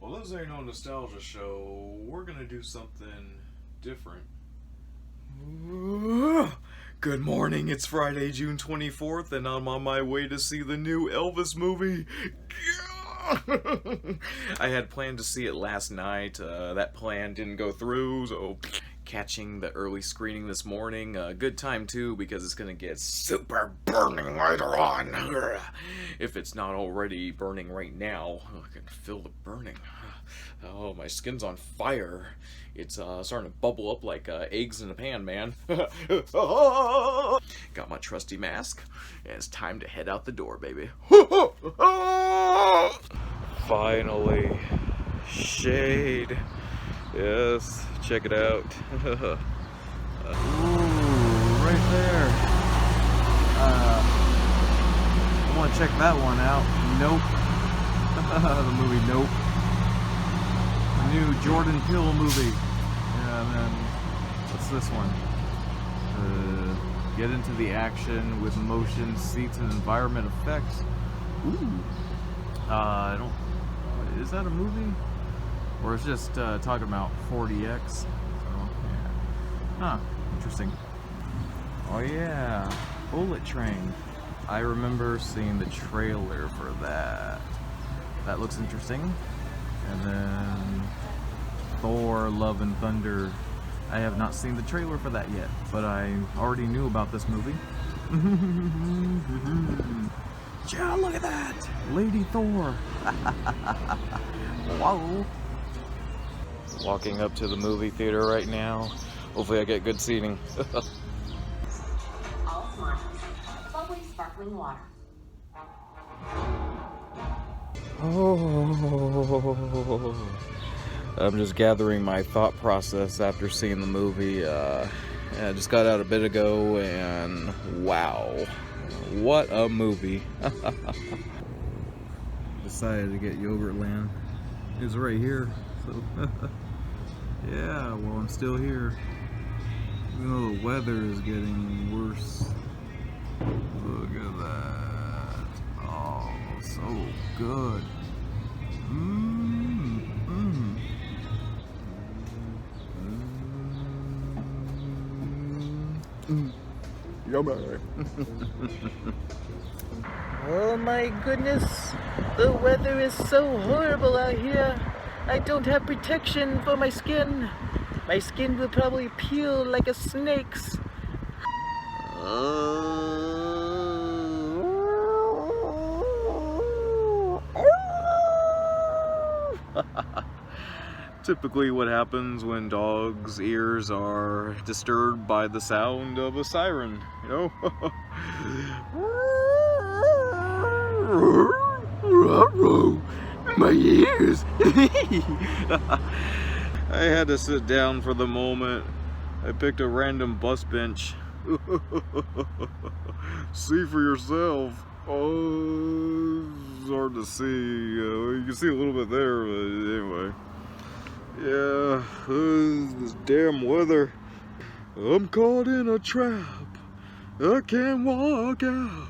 Well, this ain't no nostalgia show. We're gonna do something different. Good morning, it's Friday, June 24th, and I'm on my way to see the new Elvis movie. I had planned to see it last night. That plan didn't go through, so catching the early screening this morning. Good time, too, because it's gonna get super burning later on. If it's not already burning right now, I can feel the burning. Oh, my skin's on fire. It's starting to bubble up like eggs in a pan, man. Got my trusty mask, and it's time to head out the door, baby. Finally, shade. Yes, check it out. Ooh, right there. I want to check that one out. Nope. The movie Nope. The new Jordan Peele movie. Yeah, and then what's this one? Get into the action with motion, seats, and environment effects. Ooh. I don't. Is that a movie? Or it's just talking about 40X. So, yeah. Huh, interesting. Oh yeah, Bullet Train. I remember seeing the trailer for that. That looks interesting. And then Thor, Love and Thunder. I have not seen the trailer for that yet, but I already knew about this movie. Yeah, look at that! Lady Thor! Whoa! Walking up to the movie theater right now. Hopefully I get good seating. All smiles. Bubbly sparkling water. Oh, I'm just gathering my thought process after seeing the movie. I just got out a bit ago, and wow, what a movie. Decided to get Yogurtland. It's right here, so yeah, well, I'm still here. Even though the weather is getting worse. Look at that. Oh, so good. Yummy. Oh my goodness, the weather is so horrible out here. I don't have protection for my skin. My skin will probably peel like a snake's. Typically what happens when dogs' ears are disturbed by the sound of a siren, you know? My ears! I had to sit down for the moment. I picked a random bus bench. See for yourself. Oh, it's hard to see. You can see a little bit there, but anyway. Yeah, this damn weather. I'm caught in a trap. I can't walk out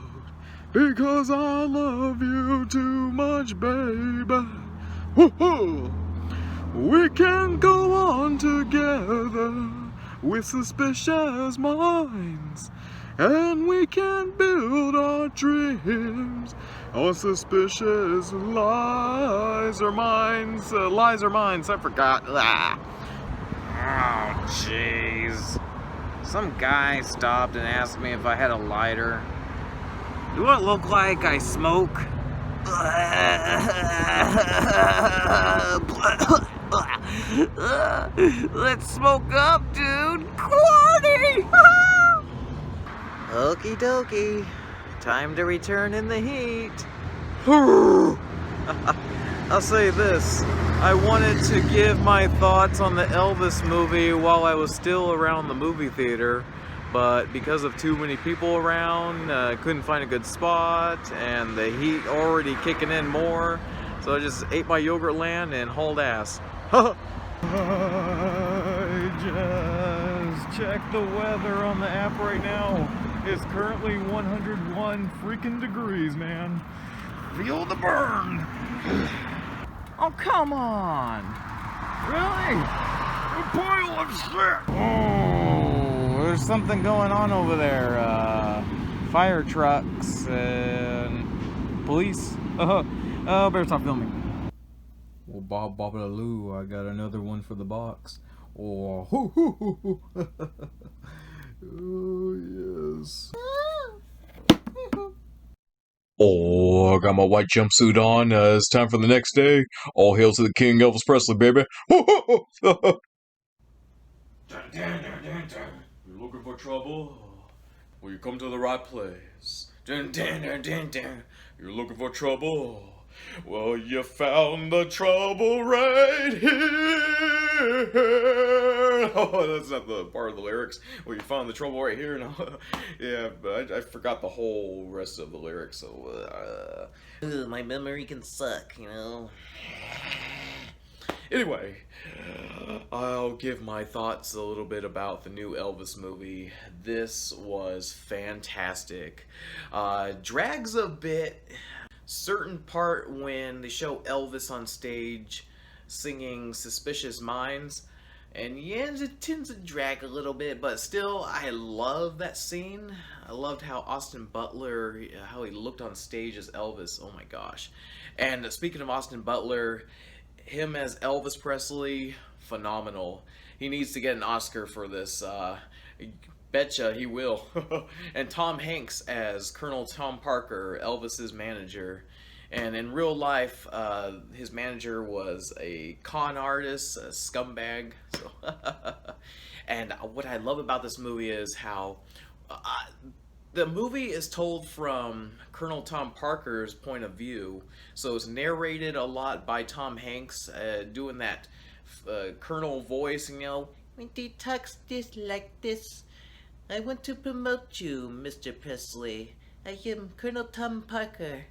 because I love you too much, baby. Woo-hoo! We can go on together with suspicious minds, and we can build our dreams on suspicious lies or minds. Lies or minds, I forgot. Ah. Oh, jeez. Some guy stopped and asked me if I had a lighter. Do I look like I smoke? Let's smoke up, dude. Quarty! Okie dokie. Time to return in the heat. I'll say this. I wanted to give my thoughts on the Elvis movie while I was still around the movie theater, but because of too many people around, couldn't find a good spot, and the heat already kicking in more, so I just ate my Yogurtland and hauled ass. I just checked the weather on the app right now. It's currently 101 freaking degrees, man. Feel the burn. Oh, come on. Really? A pile of shit! Oh, there's something going on over there. Fire trucks and police. Better stop filming. Well, Bob Lou, I got another one for the box. Oh, hoo, hoo, hoo, hoo. Oh, yes. Oh, I got my white jumpsuit on. It's time for the next day. All hail to the King, Elvis Presley, baby. You're looking for trouble? Well, you come to the right place. You're looking for trouble? Well, you found the trouble right here. Oh, that's not the part of the lyrics. Well, you found the trouble right here. No, yeah, but I forgot the whole rest of the lyrics. So, My memory can suck, you know. anyway, I'll give my thoughts a little bit about the new Elvis movie. This was fantastic. Drags a bit. Certain part when they show Elvis on stage singing Suspicious Minds, and yeah, it tends to drag a little bit, but still, I love that scene. I loved how Austin Butler, how he looked on stage as Elvis. Oh my gosh. And speaking of Austin Butler, him as Elvis Presley, phenomenal. He needs to get an Oscar for this. Betcha he will. And Tom Hanks as Colonel Tom Parker, Elvis's manager. And in real life, his manager was a con artist, a scumbag. So and what I love about this movie is how the movie is told from Colonel Tom Parker's point of view. So it's narrated a lot by Tom Hanks, doing that Colonel voice, and, you know, when he talks this like this, I want to promote you, Mr. Presley. I am Colonel Tom Parker.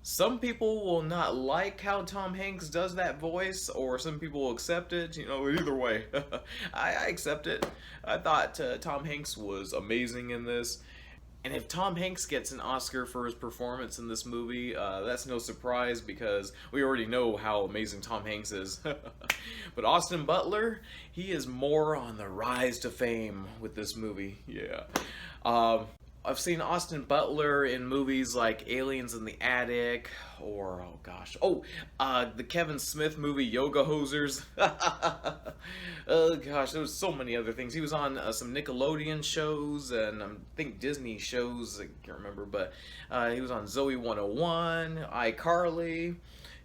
Some people will not like how Tom Hanks does that voice, or some people will accept it. You know, either way, I accept it. I thought Tom Hanks was amazing in this. And if Tom Hanks gets an Oscar for his performance in this movie, that's no surprise because we already know how amazing Tom Hanks is. But Austin Butler, he is more on the rise to fame with this movie. Yeah. I've seen Austin Butler in movies like Aliens in the Attic, or, oh gosh, the Kevin Smith movie Yoga Hosers. Oh gosh, there was so many other things. He was on some Nickelodeon shows, and I think Disney shows, I can't remember, but he was on Zoe 101, iCarly,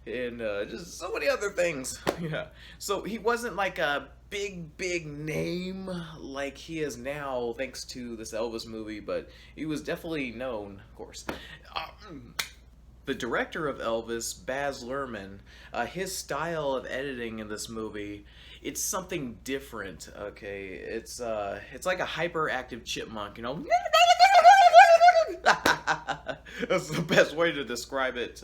and just so many other things. Yeah, so he wasn't like a big name like he is now thanks to this Elvis movie, but he was definitely known, of course. The director of Elvis, Baz Luhrmann, his style of editing in this movie, it's something different. Okay, it's like a hyperactive chipmunk, you know. That's the best way to describe it.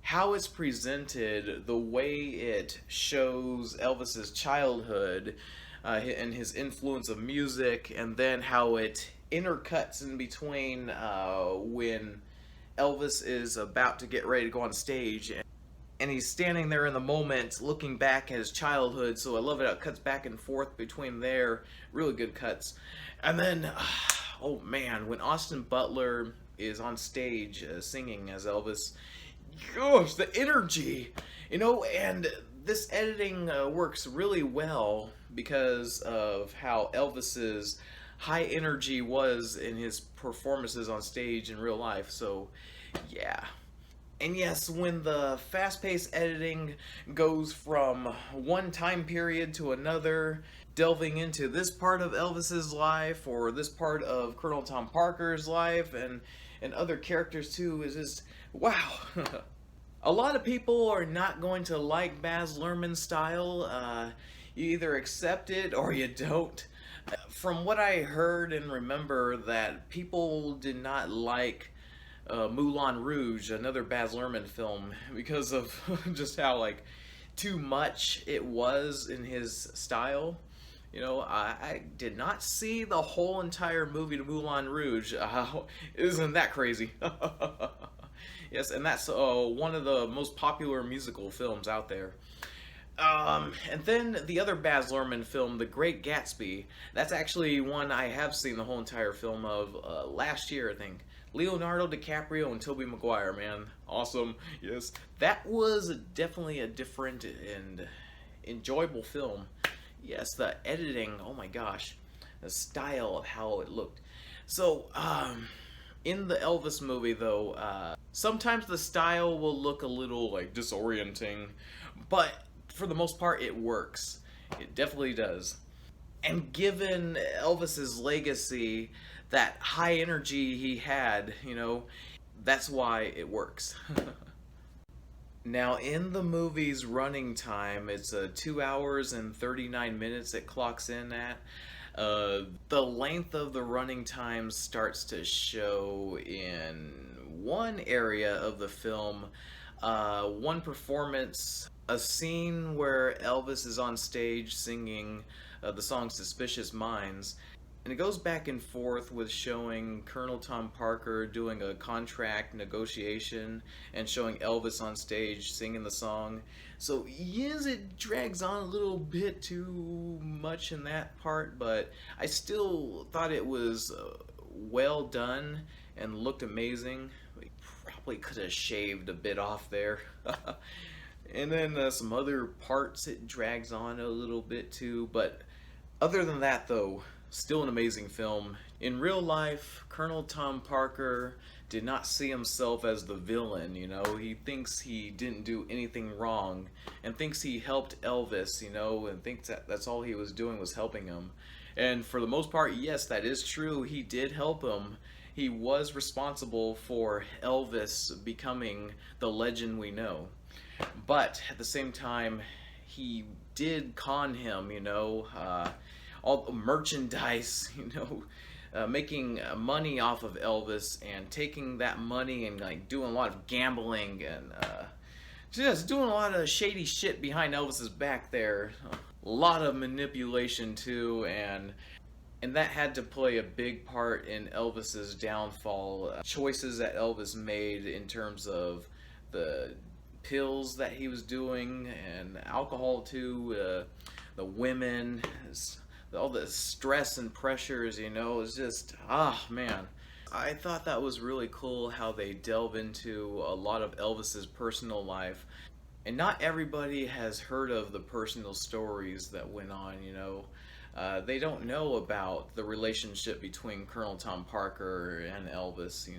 How it's presented, the way it shows Elvis's childhood and his influence of music, and then how it intercuts in between when Elvis is about to get ready to go on stage, and he's standing there in the moment looking back at his childhood. So I love it how it cuts back and forth between there. Really good cuts. And then, oh man, when Austin Butler is on stage singing as Elvis, gosh, the energy, you know. And this editing works really well because of how Elvis's high energy was in his performances on stage in real life. So yeah. And yes, when the fast-paced editing goes from one time period to another, delving into this part of Elvis's life or this part of Colonel Tom Parker's life and other characters too, is just wow. A lot of people are not going to like Baz Luhrmann's style. You either accept it or you don't. From what I heard and remember, that people did not like Moulin Rouge, another Baz Luhrmann film, because of just how like too much it was in his style. You know, I did not see the whole entire movie to Moulin Rouge. Isn't that crazy? Yes, and that's one of the most popular musical films out there. And then the other Baz Luhrmann film, The Great Gatsby, that's actually one I have seen the whole entire film of last year, I think. Leonardo DiCaprio and Tobey Maguire, man. Awesome. Yes. That was definitely a different and enjoyable film. Yes, the editing, oh my gosh. The style of how it looked. So, in the Elvis movie, though, sometimes the style will look a little, like, disorienting, but for the most part, it works. It definitely does. And given Elvis's legacy, that high energy he had, that's why it works. Now, in the movie's running time, it's 2 hours and 39 minutes it clocks in at. The length of the running time starts to show in one area of the film, one performance, a scene where Elvis is on stage singing the song Suspicious Minds. And it goes back and forth with showing Colonel Tom Parker doing a contract negotiation and showing Elvis on stage singing the song. So, yes, it drags on a little bit too much in that part, but I still thought it was well done and looked amazing. We probably could have shaved a bit off there. And then some other parts it drags on a little bit too, but other than that, though, still an amazing film. In real life, Colonel Tom Parker did not see himself as the villain, He thinks he didn't do anything wrong and thinks he helped Elvis, and thinks that's all he was doing was helping him. And for the most part, yes, that is true. He did help him. He was responsible for Elvis becoming the legend we know. But at the same time, he did con him, all the merchandise, making money off of Elvis and taking that money and like doing a lot of gambling and just doing a lot of shady shit behind Elvis's back there. A lot of manipulation too, and that had to play a big part in Elvis's downfall. Choices that Elvis made in terms of the pills that he was doing and alcohol too, the women, all the stress and pressures, it's just, man. I thought that was really cool how they delve into a lot of Elvis's personal life. And not everybody has heard of the personal stories that went on, They don't know about the relationship between Colonel Tom Parker and Elvis,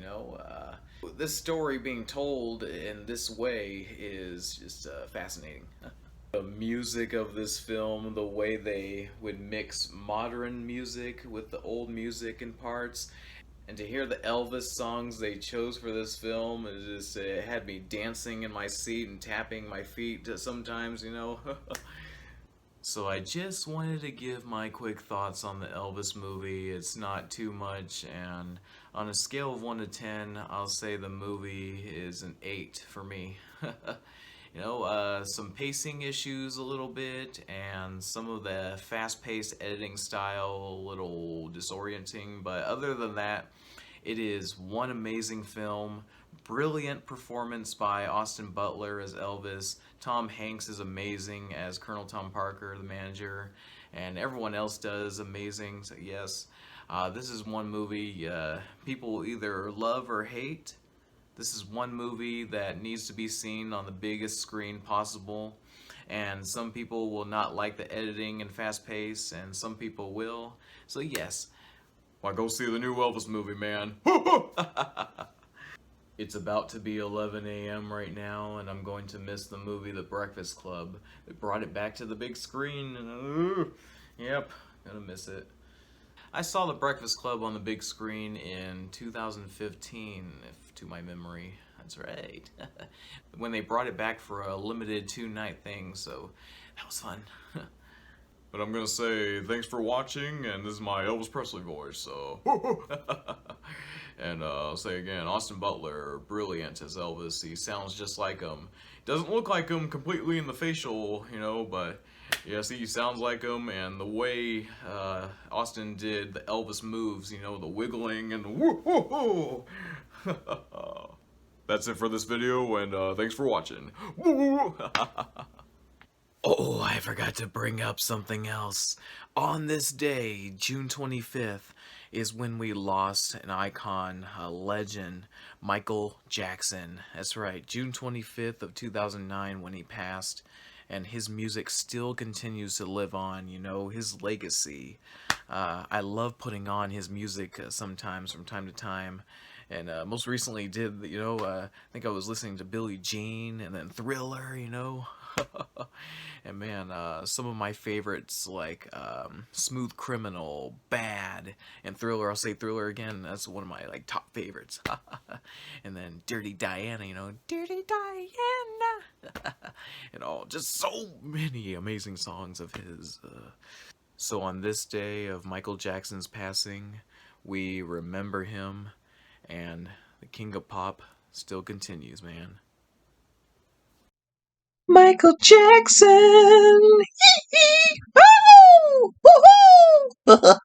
This story being told in this way is just fascinating. The music of this film, the way they would mix modern music with the old music in parts, and to hear the Elvis songs they chose for this film, it had me dancing in my seat and tapping my feet sometimes, So I just wanted to give my quick thoughts on the Elvis movie. It's not too much, and on a scale of 1 to 10, I'll say the movie is an 8 for me. Some pacing issues a little bit, and some of the fast-paced editing style a little disorienting, but other than that, it is one amazing film. Brilliant performance by Austin Butler as Elvis. Tom Hanks is amazing as Colonel Tom Parker, the manager, and everyone else does amazing. So yes, this is one movie people either love or hate. This is one movie that needs to be seen on the biggest screen possible, and some people will not like the editing and fast pace, and some people will. So yes, why go see the new Elvis movie, man. It's about to be 11 a.m. right now, and I'm going to miss the movie The Breakfast Club. They brought it back to the big screen, and yep, gonna miss it. I saw The Breakfast Club on the big screen in 2015, if to my memory. That's right. When they brought it back for a limited 2-night thing, so that was fun. But I'm gonna say thanks for watching, and this is my Elvis Presley voice, so. And I'll say again, Austin Butler, brilliant as Elvis. He sounds just like him. Doesn't look like him completely in the facial, but yes, he sounds like him. And the way Austin did the Elvis moves, the wiggling and the woo-hoo-hoo. That's it for this video, and thanks for watching. Oh, I forgot to bring up something else. On this day, June 25th, is when we lost an icon, a legend, Michael Jackson. That's right, June 25th of 2009 when he passed, and his music still continues to live on, you know, his legacy. I love putting on his music sometimes from time to time. And most recently did, I think I was listening to Billie Jean and then Thriller, you know. And man, some of my favorites like Smooth Criminal, Bad, and Thriller. I'll say Thriller again. That's one of my like top favorites. And then Dirty Diana, you know, Dirty Diana, and all just so many amazing songs of his. So on this day of Michael Jackson's passing, we remember him, and the King of Pop still continues, man. Michael Jackson. Woo-hoo!